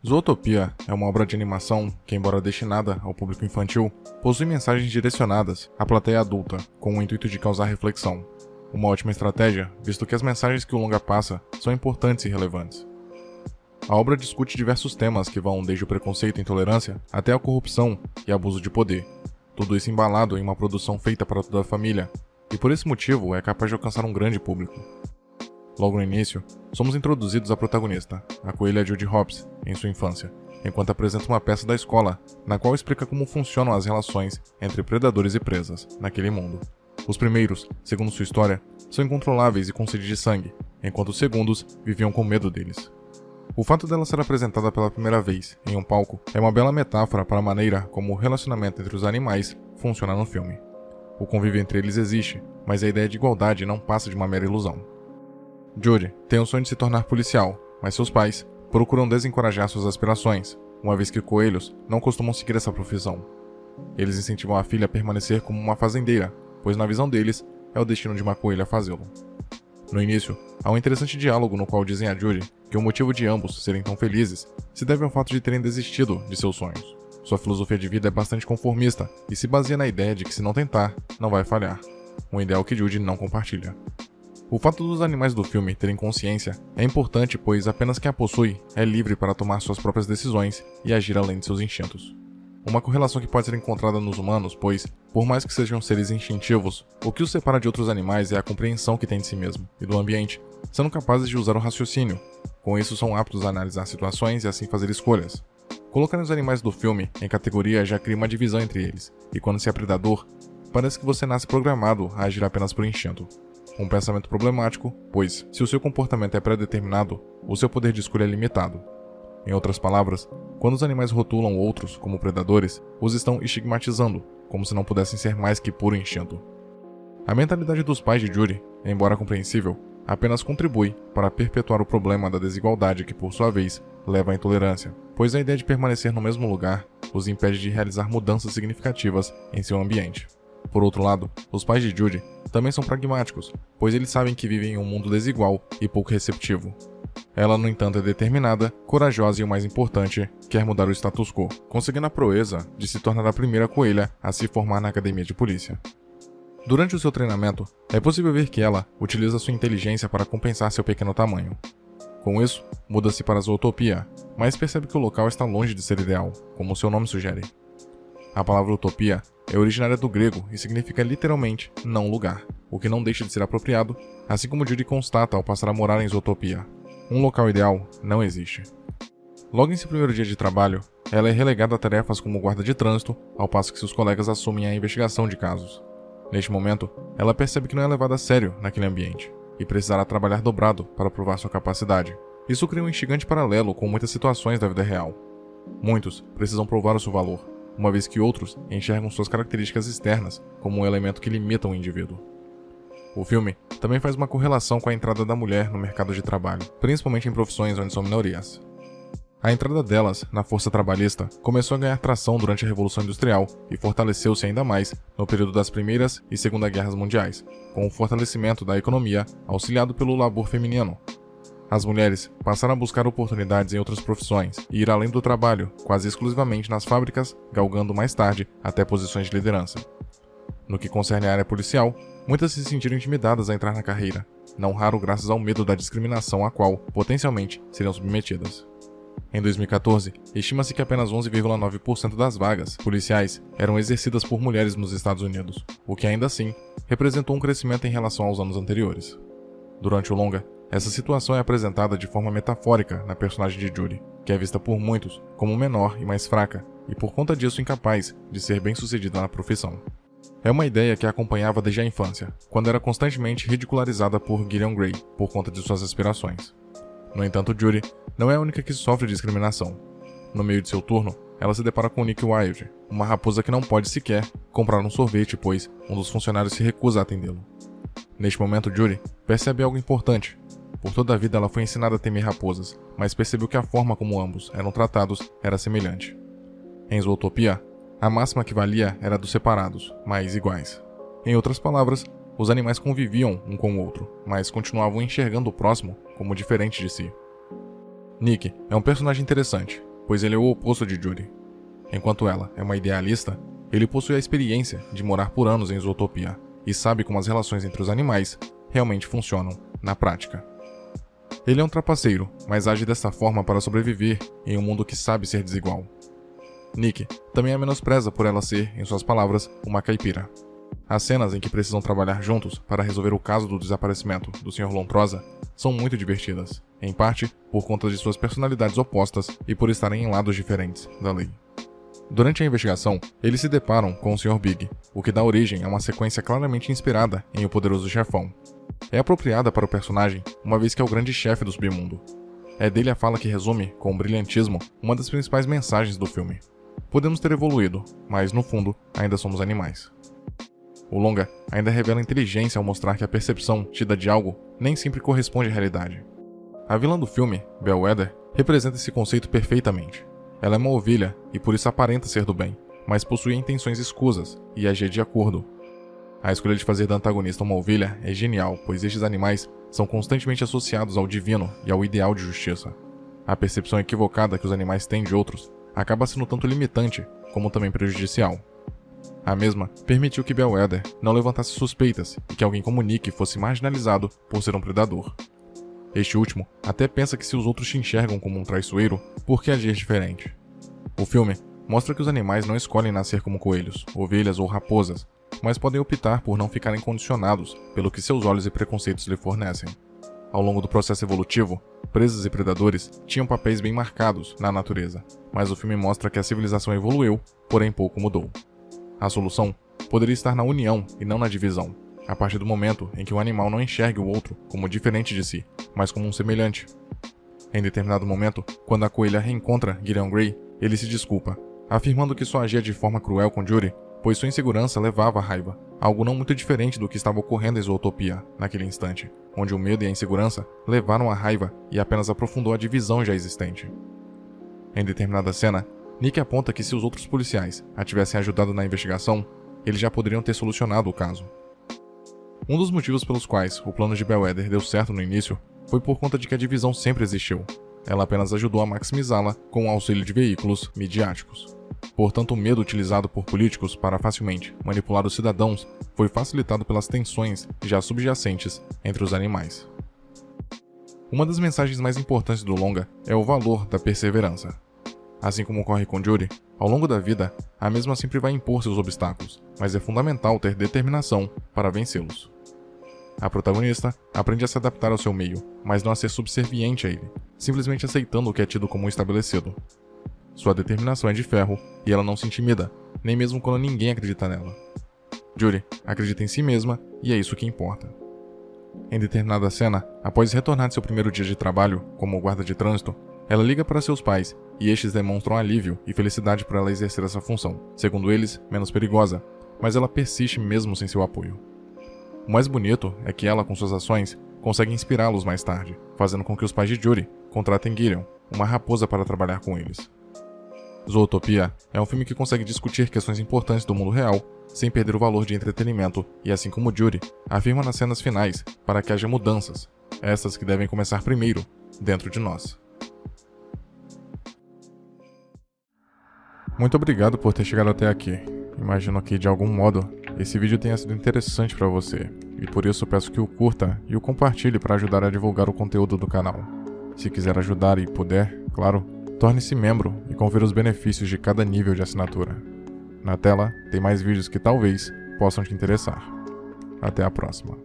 Zootopia é uma obra de animação que, embora destinada ao público infantil, possui mensagens direcionadas à plateia adulta, com o intuito de causar reflexão. Uma ótima estratégia, visto que as mensagens que o longa passa são importantes e relevantes. A obra discute diversos temas que vão desde o preconceito e intolerância até a corrupção e abuso de poder. Tudo isso embalado em uma produção feita para toda a família, e por esse motivo é capaz de alcançar um grande público. Logo no início, somos introduzidos à protagonista, a coelha Judy Hopps, em sua infância, enquanto apresenta uma peça da escola, na qual explica como funcionam as relações entre predadores e presas, naquele mundo. Os primeiros, segundo sua história, são incontroláveis e com sede de sangue, enquanto os segundos viviam com medo deles. O fato dela ser apresentada pela primeira vez em um palco é uma bela metáfora para a maneira como o relacionamento entre os animais funciona no filme. O convívio entre eles existe, mas a ideia de igualdade não passa de uma mera ilusão. Judy tem o sonho de se tornar policial, mas seus pais procuram desencorajar suas aspirações, uma vez que coelhos não costumam seguir essa profissão. Eles incentivam a filha a permanecer como uma fazendeira, pois na visão deles, é o destino de uma coelha fazê-lo. No início, há um interessante diálogo no qual dizem a Judy que o motivo de ambos serem tão felizes se deve ao fato de terem desistido de seus sonhos. Sua filosofia de vida é bastante conformista e se baseia na ideia de que se não tentar, não vai falhar. Um ideal que Judy não compartilha. O fato dos animais do filme terem consciência é importante, pois apenas quem a possui é livre para tomar suas próprias decisões e agir além de seus instintos. Uma correlação que pode ser encontrada nos humanos, pois, por mais que sejam seres instintivos, o que os separa de outros animais é a compreensão que têm de si mesmo e do ambiente, sendo capazes de usar o raciocínio. Com isso, são aptos a analisar situações e assim fazer escolhas. Colocar os animais do filme em categoria já cria uma divisão entre eles, e quando se é predador, parece que você nasce programado a agir apenas por instinto. Um pensamento problemático, pois, se o seu comportamento é pré-determinado, o seu poder de escolha é limitado. Em outras palavras, quando os animais rotulam outros como predadores, os estão estigmatizando, como se não pudessem ser mais que puro instinto. A mentalidade dos pais de Judy, embora compreensível, apenas contribui para perpetuar o problema da desigualdade que, por sua vez, leva à intolerância, pois a ideia de permanecer no mesmo lugar os impede de realizar mudanças significativas em seu ambiente. Por outro lado, os pais de Judy também são pragmáticos, pois eles sabem que vivem em um mundo desigual e pouco receptivo. Ela, no entanto, é determinada, corajosa e, o mais importante, quer mudar o status quo, conseguindo a proeza de se tornar a primeira coelha a se formar na academia de polícia. Durante o seu treinamento, é possível ver que ela utiliza sua inteligência para compensar seu pequeno tamanho. Com isso, muda-se para a Zootopia, mas percebe que o local está longe de ser ideal, como seu nome sugere. A palavra utopia é originária do grego e significa literalmente não lugar, o que não deixa de ser apropriado, assim como Judy constata ao passar a morar em Zootopia. Um local ideal não existe. Logo em seu primeiro dia de trabalho, ela é relegada a tarefas como guarda de trânsito, ao passo que seus colegas assumem a investigação de casos. Neste momento, ela percebe que não é levada a sério naquele ambiente, e precisará trabalhar dobrado para provar sua capacidade. Isso cria um instigante paralelo com muitas situações da vida real. Muitos precisam provar o seu valor, uma vez que outros enxergam suas características externas como um elemento que limita o indivíduo. O filme também faz uma correlação com a entrada da mulher no mercado de trabalho, principalmente em profissões onde são minorias. A entrada delas na força trabalhista começou a ganhar tração durante a Revolução Industrial e fortaleceu-se ainda mais no período das Primeiras e Segunda Guerras Mundiais, com o fortalecimento da economia auxiliado pelo labor feminino. As mulheres passaram a buscar oportunidades em outras profissões e ir além do trabalho, quase exclusivamente nas fábricas, galgando mais tarde até posições de liderança. No que concerne à área policial, muitas se sentiram intimidadas a entrar na carreira, não raro graças ao medo da discriminação a qual, potencialmente, seriam submetidas. Em 2014, estima-se que apenas 11,9% das vagas policiais eram exercidas por mulheres nos Estados Unidos, o que ainda assim representou um crescimento em relação aos anos anteriores. Durante o longa, essa situação é apresentada de forma metafórica na personagem de Judy, que é vista por muitos como menor e mais fraca, e por conta disso incapaz de ser bem-sucedida na profissão. É uma ideia que a acompanhava desde a infância, quando era constantemente ridicularizada por Gillian Gray por conta de suas aspirações. No entanto, Judy não é a única que sofre discriminação. No meio de seu turno, ela se depara com Nick Wilde, uma raposa que não pode sequer comprar um sorvete, pois um dos funcionários se recusa a atendê-lo. Neste momento, Judy percebe algo importante. Por toda a vida ela foi ensinada a temer raposas, mas percebeu que a forma como ambos eram tratados era semelhante. Em Zootopia, a máxima que valia era dos separados, mas iguais. Em outras palavras, os animais conviviam um com o outro, mas continuavam enxergando o próximo como diferente de si. Nick é um personagem interessante. pois ele é o oposto de Judy. Enquanto ela é uma idealista, ele possui a experiência de morar por anos em Zootopia e sabe como as relações entre os animais realmente funcionam na prática. Ele é um trapaceiro, mas age dessa forma para sobreviver em um mundo que sabe ser desigual. Nick também a menospreza por ela ser, em suas palavras, uma caipira. As cenas em que precisam trabalhar juntos para resolver o caso do desaparecimento do Sr. Lontrosa são muito divertidas, em parte por conta de suas personalidades opostas e por estarem em lados diferentes da lei. Durante a investigação, eles se deparam com o Sr. Big, o que dá origem a uma sequência claramente inspirada em O Poderoso Chefão. É apropriada para o personagem, uma vez que é o grande chefe do submundo. É dele a fala que resume, com brilhantismo, uma das principais mensagens do filme. Podemos ter evoluído, mas no fundo, ainda somos animais. O longa ainda revela inteligência ao mostrar que a percepção tida de algo nem sempre corresponde à realidade. A vilã do filme, Bellwether, representa esse conceito perfeitamente. Ela é uma ovelha e por isso aparenta ser do bem, mas possui intenções escusas e agir de acordo. A escolha de fazer da antagonista uma ovelha é genial, pois estes animais são constantemente associados ao divino e ao ideal de justiça. A percepção equivocada que os animais têm de outros acaba sendo tanto limitante como também prejudicial. A mesma permitiu que Bellwether não levantasse suspeitas e que alguém como Nick fosse marginalizado por ser um predador. Este último até pensa que se os outros te enxergam como um traiçoeiro, por que agir diferente? O filme mostra que os animais não escolhem nascer como coelhos, ovelhas ou raposas, mas podem optar por não ficarem condicionados pelo que seus olhos e preconceitos lhe fornecem. Ao longo do processo evolutivo, presas e predadores tinham papéis bem marcados na natureza, mas o filme mostra que a civilização evoluiu, porém pouco mudou. A solução poderia estar na união e não na divisão, a partir do momento em que um animal não enxergue o outro como diferente de si, mas como um semelhante. Em determinado momento, quando a coelha reencontra Gideon Grey, ele se desculpa, afirmando que só agia de forma cruel com Judy, pois sua insegurança levava à raiva, algo não muito diferente do que estava ocorrendo em Zootopia naquele instante, onde o medo e a insegurança levaram à raiva e apenas aprofundou a divisão já existente. Em determinada cena, Nick aponta que se os outros policiais a tivessem ajudado na investigação, eles já poderiam ter solucionado o caso. Um dos motivos pelos quais o plano de Bellwether deu certo no início foi por conta de que a divisão sempre existiu. Ela apenas ajudou a maximizá-la com o auxílio de veículos midiáticos. Portanto, o medo utilizado por políticos para facilmente manipular os cidadãos foi facilitado pelas tensões já subjacentes entre os animais. Uma das mensagens mais importantes do longa é o valor da perseverança. Assim como ocorre com Judy, ao longo da vida, a mesma sempre vai impor seus obstáculos, mas é fundamental ter determinação para vencê-los. A protagonista aprende a se adaptar ao seu meio, mas não a ser subserviente a ele, simplesmente aceitando o que é tido como estabelecido. Sua determinação é de ferro e ela não se intimida, nem mesmo quando ninguém acredita nela. Judy acredita em si mesma e é isso que importa. Em determinada cena, após retornar de seu primeiro dia de trabalho como guarda de trânsito, ela liga para seus pais e estes demonstram alívio e felicidade por ela exercer essa função, segundo eles, menos perigosa, mas ela persiste mesmo sem seu apoio. O mais bonito é que ela, com suas ações, consegue inspirá-los mais tarde, fazendo com que os pais de Judy contratem Gideon, uma raposa para trabalhar com eles. Zootopia é um filme que consegue discutir questões importantes do mundo real, sem perder o valor de entretenimento e, assim como Judy, afirma nas cenas finais para que haja mudanças, essas que devem começar primeiro, dentro de nós. Muito obrigado por ter chegado até aqui. Imagino que, de algum modo, esse vídeo tenha sido interessante para você, e por isso peço que o curta e o compartilhe para ajudar a divulgar o conteúdo do canal. Se quiser ajudar e puder, claro, torne-se membro e confira os benefícios de cada nível de assinatura. Na tela tem mais vídeos que talvez possam te interessar. Até a próxima.